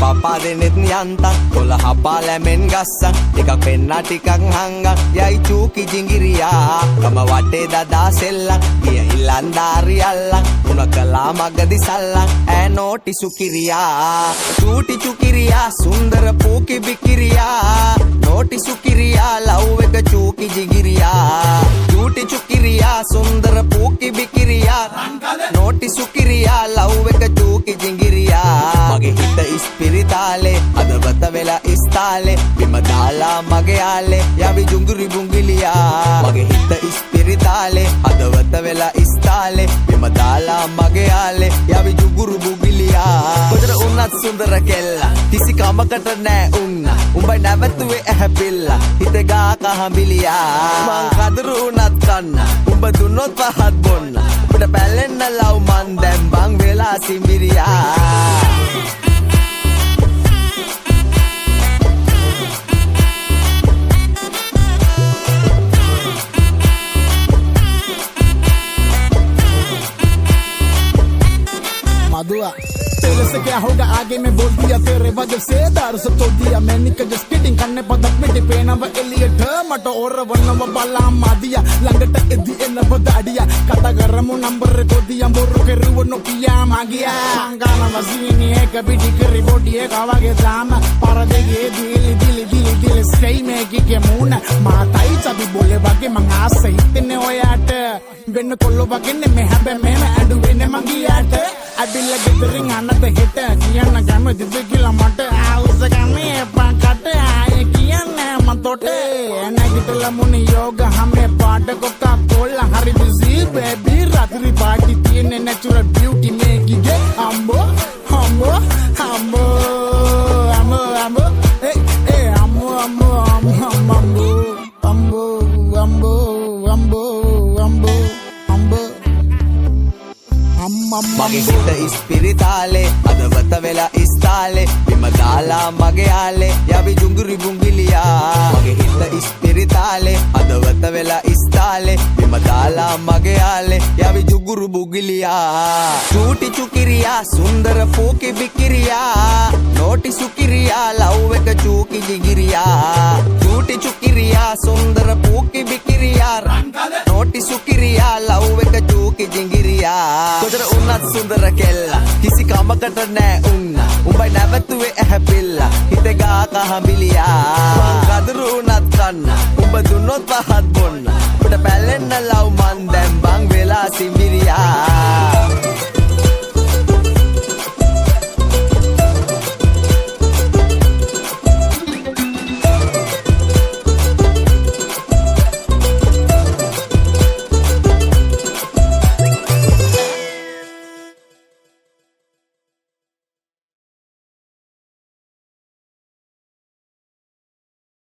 පපා දෙනෙත් යන්තම් කොළ හපා ලැමෙන් ගස්සන් ටිකක් පෙන්නා ටිකක් හංගන් යයි චූකි ජිංගිරියා කම වටේ දදා සෙල්ලන් ගිය ඉල්ලන්දාරි අල්ලන් උන කලා මගදි සල්ලන් ඈ නෝටි සුකිරියා චූටි චුකිරියා සුන්දර පූකි බිකිරියා නෝටි සුකිරියා ලව් එක චූකි ජිංගිරියා චූටි චුකිරියා සුන්දර පූකි බිකිරියා නෝටි සුකිරියා ලව් එක චූකි ජිංගිරියා මගේ හිත ඉස්පිරිතාලේ අදවත වෙලා ඉස්තාලේ බිම දාලා මගේ යාලේ යවි ජුංගුරි බුංගිලියා මගේ හිත ඉස්පිරිතාලේ අදවත වෙලා ඉස්තාලේ බිම දාලා මගේ යාලේ යවි ජුංගුරු බුංගිලියා කොතර උන්නත් සුන්දර කෙල්ලා කිසි කමකට නෑ උන්න උඹයි නැවතුවේ ඇහැපිල්ලා හිත ගා කහඹිලියා මං කදරු උනත් කන්න උඹ දුන්නොත් පහත් බොන්න උඹට පැලෙන්න ලව් මන් දැන් බං වෙලා සිඹිරියා दुआ तेरे से क्या होगा आगे मैं बोल दिया तेरे वजह से दारू सब तोड़ दिया मैंने का जस्ट किडिंग करने पदक में डिपेना व एलियट मटो और वन्न व बाला मादिया लंगट एदी एन व दाडिया कता गरमु नंबर को दिया मोरो के रुव नो किया मागिया गाना मसीनी है कभी डिकरी बोडी है कावा के जाम पर देगे दिल दिल दिल दिल स्कई में की के मून माताई चबी बोले बाके मंगा सहित ने ओयाट වෙන්න කොල්ලෝ වගේන්නේ මේ හැබැයි මෙහෙම ඇඬුවෙන්නේ මංගියාට අඩිල්ල ගෙදරින් අනත හෙට කියන්න කැමතිද කියලා මට ආවුස ගන්නේ පාකට ආයේ කියන්නේ මතොට නැගිටලා මුනි යෝග හැමේ පාඩ කොක්කා කොල්ලා හරි බිසි බේබි රාත්‍රි පාටි තියෙන්නේ නැචරල් බියුටි මේකිගේ අම්බෝ අම්බෝ අම්බෝ අම්බෝ අම්බෝ ඒ අම්බෝ අම්බෝ අම්බෝ අම්බෝ අම්බෝ අම්බෝ මගේ හිත ඉස්පිරිතාලේ අදවත වෙලා ඉස්තාලේ බිම දාලා මගේ යාලේ යවි ජුංගුරි බුංගිලියා මගේ හිත ඉස්පිරිතාලේ අදවත වෙලා ඉස්තාලේ බිම දාලා මගේ යාලේ යවි ජුංගුරු බුංගිලියා චූටි චුකිරියා සුන්දර පූකි බිකිරියා නෝටි සුකිරියා ලව් එක චූකි ජිගිරියා චූටි චුකිරියා සුන්දර පූකි බිකිරියා නෝටි සුකිරියා ලව් එක චූකි ජිගිරියා කොතර උන්නත් සුන්දර කෙල්ලා කිසි කමකට නෑ උන්න උඹයි නැවතුවේ ඇහැපිල්ලා හිත ගා කහඹිලියා මං කදරු උනත් කන්න උඹ දුන්නොත් පහත් බොන්න උඹට පැලෙන්න ලව් මන් දැන් බං වෙලා සිඹිරියා